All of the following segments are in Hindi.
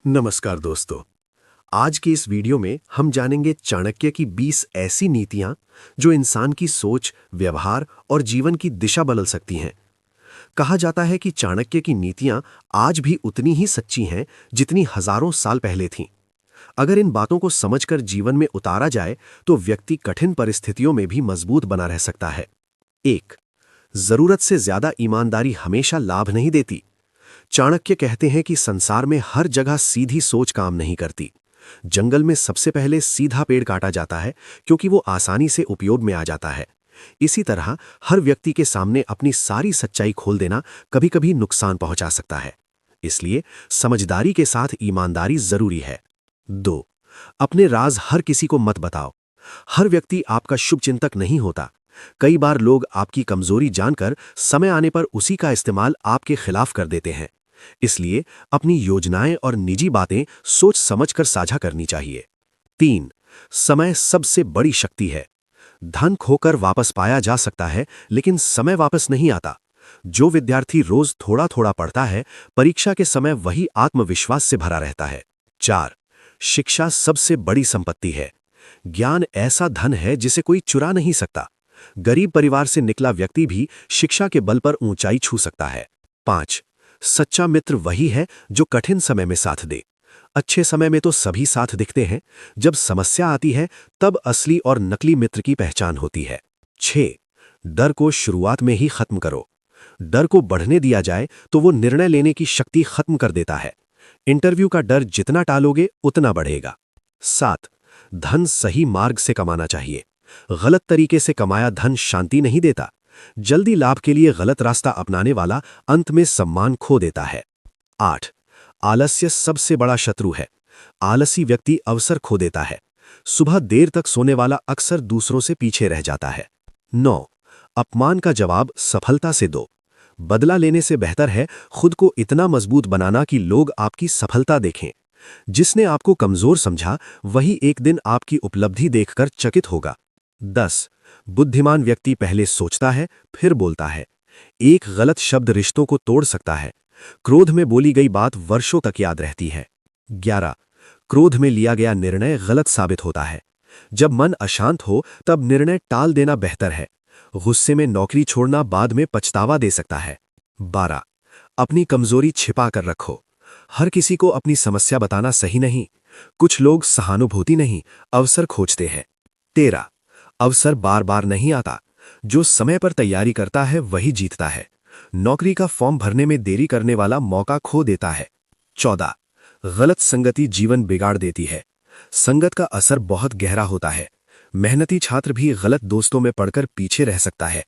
नमस्कार दोस्तों। आज की इस वीडियो में हम जानेंगे चाणक्य की 20 ऐसी नीतियां जो इंसान की सोच, व्यवहार और जीवन की दिशा बदल सकती हैं। कहा जाता है कि चाणक्य की नीतियां आज भी उतनी ही सच्ची हैं जितनी हजारों साल पहले थीं। अगर इन बातों को समझकर जीवन में उतारा जाए तो व्यक्ति कठिन परिस्थितियों में भी मजबूत बना रह सकता है। 1. जरूरत से ज्यादा ईमानदारी हमेशा लाभ नहीं देती। चाणक्य कहते हैं कि संसार में हर जगह सीधी सोच काम नहीं करती। जंगल में सबसे पहले सीधा पेड़ काटा जाता है क्योंकि वो आसानी से उपयोग में आ जाता है। इसी तरह हर व्यक्ति के सामने अपनी सारी सच्चाई खोल देना कभी-कभी नुकसान पहुंचा सकता है। इसलिए समझदारी के साथ ईमानदारी जरूरी है। 2. अपने राज हर किसी को मत बताओ। हर व्यक्ति आपका शुभचिंतक नहीं होता। कई बार लोग आपकी कमजोरी जानकर समय आने पर उसी का इस्तेमाल आपके खिलाफ कर देते हैं। इसलिए अपनी योजनाएं और निजी बातें सोच समझकर साझा करनी चाहिए। 3. समय सबसे बड़ी शक्ति है। धन खोकर वापस पाया जा सकता है, लेकिन समय वापस नहीं आता। जो विद्यार्थी रोज थोड़ा थोड़ा पढ़ता है, परीक्षा के समय वही आत्मविश्वास से भरा रहता है। 4. शिक्षा सबसे बड़ी संपत्ति है। ज्ञान ऐसा धन है जिसे कोई चुरा नहीं सकता। गरीब परिवार से निकला व्यक्ति भी शिक्षा के बल पर ऊंचाई छू सकता है। 5. सच्चा मित्र वही है जो कठिन समय में साथ दे। अच्छे समय में तो सभी साथ दिखते हैं, जब समस्या आती है तब असली और नकली मित्र की पहचान होती है। 6. डर को शुरुआत में ही खत्म करो। डर को बढ़ने दिया जाए तो वो निर्णय लेने की शक्ति खत्म कर देता है। इंटरव्यू का डर जितना टालोगे उतना बढ़ेगा। 7. धन सही मार्ग से कमाना चाहिए। गलत तरीके से कमाया धन शांति नहीं देता। जल्दी लाभ के लिए गलत रास्ता अपनाने वाला अंत में सम्मान खो देता है। 8. आलस्य सबसे बड़ा शत्रु है। आलसी व्यक्ति अवसर खो देता है। सुबह देर तक सोने वाला अक्सर दूसरों से पीछे रह जाता है। 9. अपमान का जवाब सफलता से दो। बदला लेने से बेहतर है खुद को इतना मजबूत बनाना कि लोग आपकी सफलता देखें। जिसने आपको कमजोर समझा वही एक दिन आपकी उपलब्धि देखकर चकित होगा। 10. बुद्धिमान व्यक्ति पहले सोचता है फिर बोलता है। एक गलत शब्द रिश्तों को तोड़ सकता है। क्रोध में बोली गई बात वर्षों तक याद रहती है। 11. क्रोध में लिया गया निर्णय गलत साबित होता है। जब मन अशांत हो तब निर्णय टाल देना बेहतर है। गुस्से में नौकरी छोड़ना बाद में पछतावा दे सकता है। 12. अपनी कमजोरी छिपा कर रखो। हर किसी को अपनी समस्या बताना सही नहीं। कुछ लोग सहानुभूति नहीं, अवसर खोजते हैं। 13. अवसर बार बार नहीं आता। जो समय पर तैयारी करता है वही जीतता है। नौकरी का फॉर्म भरने में देरी करने वाला मौका खो देता है। 14. गलत संगति जीवन बिगाड़ देती है। संगत का असर बहुत गहरा होता है। मेहनती छात्र भी गलत दोस्तों में पड़कर पीछे रह सकता है।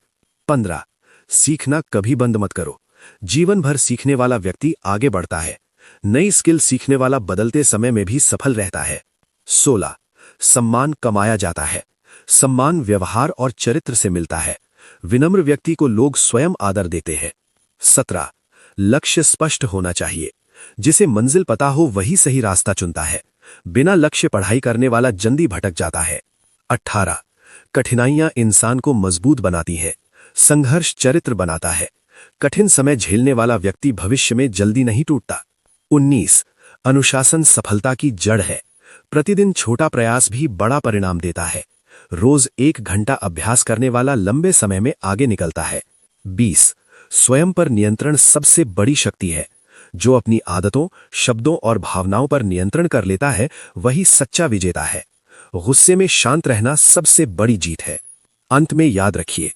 15. सीखना कभी बंद मत करो। जीवन भर सीखने वाला व्यक्ति आगे बढ़ता है। नई स्किल सीखने वाला बदलते समय में भी सफल रहता है। 16. सम्मान कमाया जाता है। सम्मान व्यवहार और चरित्र से मिलता है। विनम्र व्यक्ति को लोग स्वयं आदर देते हैं। 17. लक्ष्य स्पष्ट होना चाहिए। जिसे मंजिल पता हो वही सही रास्ता चुनता है। बिना लक्ष्य पढ़ाई करने वाला जल्दी भटक जाता है। 18. कठिनाइयां इंसान को मजबूत बनाती हैं। संघर्ष चरित्र बनाता है। कठिन समय झेलने वाला व्यक्ति भविष्य में जल्दी नहीं टूटता। 19. अनुशासन सफलता की जड़ है। प्रतिदिन छोटा प्रयास भी बड़ा परिणाम देता है। रोज 1 घंटा अभ्यास करने वाला लंबे समय में आगे निकलता है। 20. स्वयं पर नियंत्रण सबसे बड़ी शक्ति है। जो अपनी आदतों, शब्दों और भावनाओं पर नियंत्रण कर लेता है वही सच्चा विजेता है। गुस्से में शांत रहना सबसे बड़ी जीत है। अंत में याद रखिए,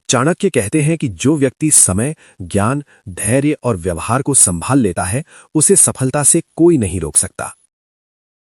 चाणक्य कहते हैं कि जो व्यक्ति समय, ज्ञान, धैर्य और व्यवहार को संभाल लेता है उसे सफलता से कोई नहीं रोक सकता।